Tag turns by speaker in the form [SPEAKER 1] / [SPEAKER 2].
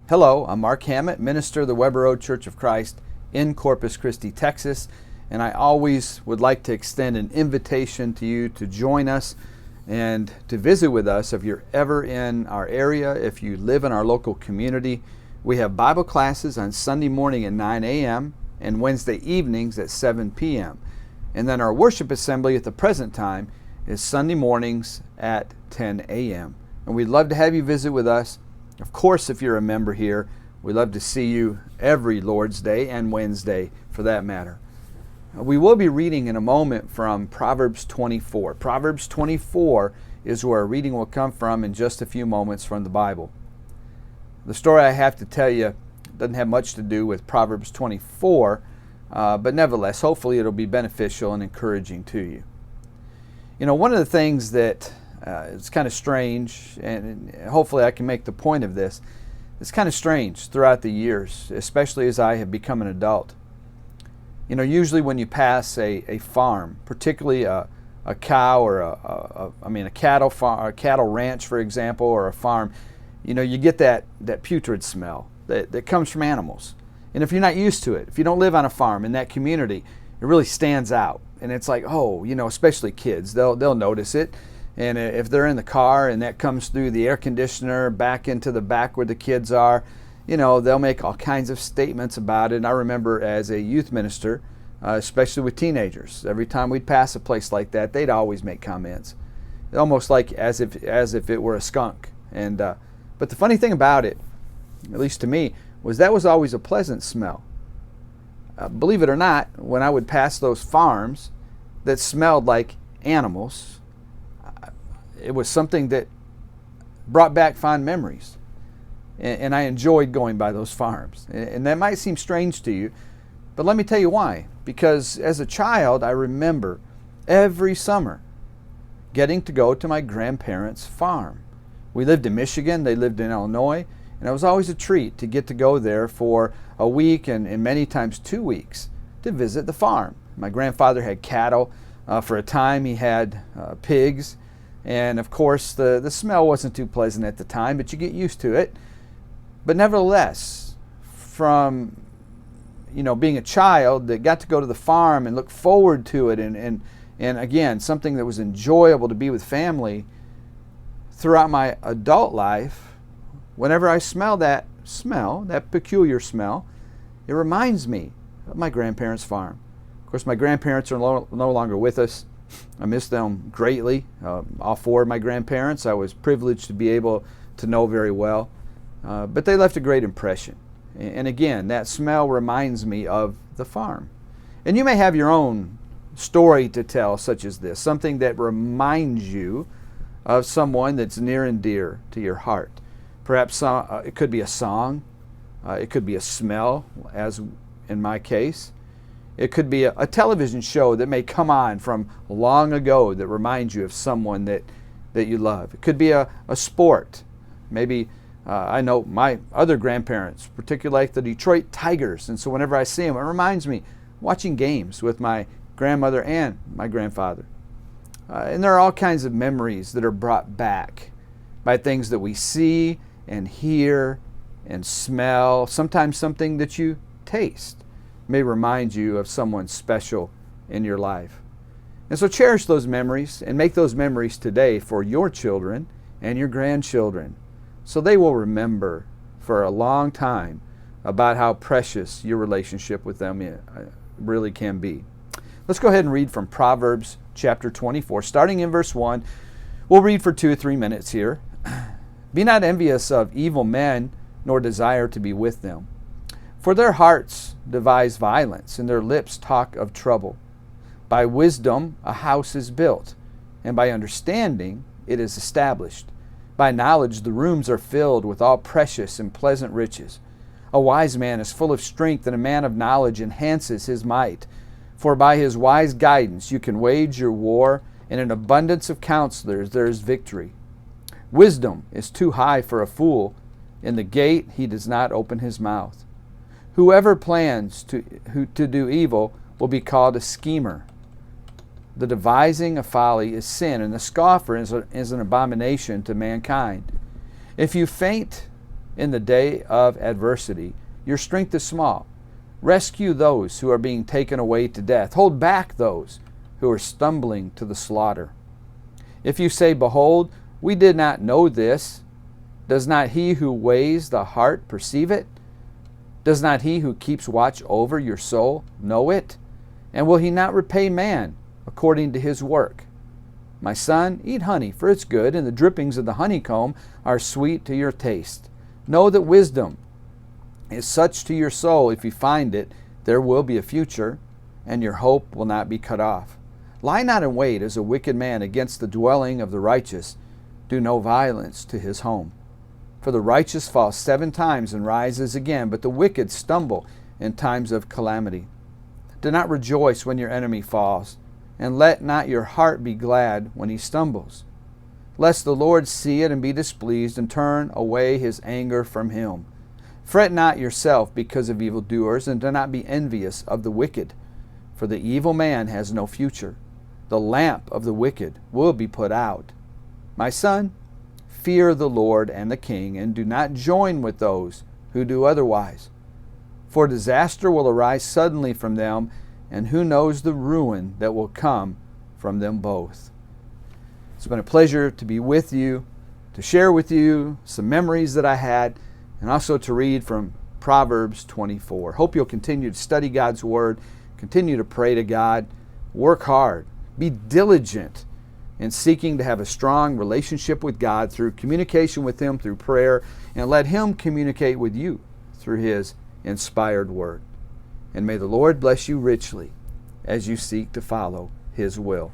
[SPEAKER 1] Hello, I'm Mark Hammett, minister of the Weber Road Church of Christ in Corpus Christi, Texas, and I always would like to extend an invitation to you to join us and to visit with us if you're ever in our area, if you live in our local community. We have Bible classes on Sunday morning at 9 a.m. and Wednesday evenings at 7 p.m. And then our worship assembly at the present time is Sunday mornings at 10 a.m. And we'd love to have you visit with us. Of course, if you're a member here, we'd love to see you every Lord's Day and Wednesday for that matter. We will be reading in a moment from Proverbs 24. Proverbs 24 is where our reading will come from in just a few moments from the Bible. The story I have to tell you doesn't have much to do with Proverbs 24, but nevertheless, hopefully it'll be beneficial and encouraging to you. You know, one of the things that it's kind of strange, and hopefully I can make the point of this. It's kind of strange throughout the years, especially as I have become an adult. You know, usually when you pass a farm, particularly a cow or a cattle farm, a cattle ranch, for example, or a farm, you know, you get that putrid smell that comes from animals. And if you're not used to it, if you don't live on a farm in that community, it really stands out. And it's like, oh, you know, especially kids, they'll notice it. And if they're in the car and that comes through the air conditioner back into the back where the kids are, you know, they'll make all kinds of statements about it. And I remember as a youth minister, especially with teenagers, every time we'd pass a place like that, they'd always make comments, almost like as if it were a skunk. And but the funny thing about it, at least to me, was that was always a pleasant smell. Believe it or not, when I would pass those farms that smelled like animals, it was something that brought back fond memories. And I enjoyed going by those farms. And that might seem strange to you, but let me tell you why. Because as a child, I remember every summer getting to go to my grandparents' farm. We lived in Michigan, they lived in Illinois, and it was always a treat to get to go there for a week and many times 2 weeks to visit the farm. My grandfather had cattle. For a time, he had pigs. And of course, the smell wasn't too pleasant at the time, but you get used to it. But nevertheless, from being a child that got to go to the farm and look forward to it, and again, something that was enjoyable to be with family, throughout my adult life, whenever I smell, that peculiar smell, it reminds me of my grandparents' farm. Of course, my grandparents are no longer with us. I miss them greatly. All four of my grandparents I was privileged to be able to know very well. But they left a great impression. And again, that smell reminds me of the farm. And you may have your own story to tell, such as this, something that reminds you of someone that's near and dear to your heart. Perhaps it could be a song. It could be a smell, as in my case. It could be a television show that may come on from long ago that reminds you of someone that you love. It could be a sport. Maybe I know my other grandparents, particularly like the Detroit Tigers, and so whenever I see them, it reminds me watching games with my grandmother and my grandfather. And there are all kinds of memories that are brought back by things that we see and hear and smell, sometimes something that you taste may remind you of someone special in your life. And so cherish those memories and make those memories today for your children and your grandchildren, so they will remember for a long time about how precious your relationship with them really can be. Let's go ahead and read from Proverbs chapter 24, starting in verse 1. We'll read for 2 or 3 minutes here. Be not envious of evil men, nor desire to be with them. For their hearts devise violence, and their lips talk of trouble. By wisdom a house is built, and by understanding it is established. By knowledge the rooms are filled with all precious and pleasant riches. A wise man is full of strength, and a man of knowledge enhances his might. For by his wise guidance you can wage your war, and in abundance of counselors there is victory. Wisdom is too high for a fool. In the gate he does not open his mouth. Whoever plans to do evil will be called a schemer. The devising of folly is sin, and the scoffer is an abomination to mankind. If you faint in the day of adversity. Your strength is small. Rescue those who are being taken away to death. Hold back those who are stumbling to the slaughter. If you say, Behold, we did not know this, does not he who weighs the heart perceive it? Does not he who keeps watch over your soul know it? And will he not repay man according to his work? My son, eat honey, for it's good, and the drippings of the honeycomb are sweet to your taste. Know that wisdom is such to your soul. If you find it, there will be a future, and your hope will not be cut off. Lie not in wait as a wicked man against the dwelling of the righteous. Do no violence to his home. For the righteous falls 7 times and rises again, but the wicked stumble in times of calamity. Do not rejoice when your enemy falls, and let not your heart be glad when he stumbles, lest the Lord see it and be displeased and turn away his anger from him. Fret not yourself because of evildoers, and do not be envious of the wicked, for the evil man has no future. The lamp of the wicked will be put out. My son, fear the Lord and the king, and do not join with those who do otherwise. For disaster will arise suddenly from them, and who knows the ruin that will come from them both. It's been a pleasure to be with you, to share with you some memories that I had, and also to read from Proverbs 24. Hope you'll continue to study God's Word, continue to pray to God, work hard, be diligent in seeking to have a strong relationship with God through communication with Him through prayer, and let Him communicate with you through His inspired Word. And may the Lord bless you richly as you seek to follow His will.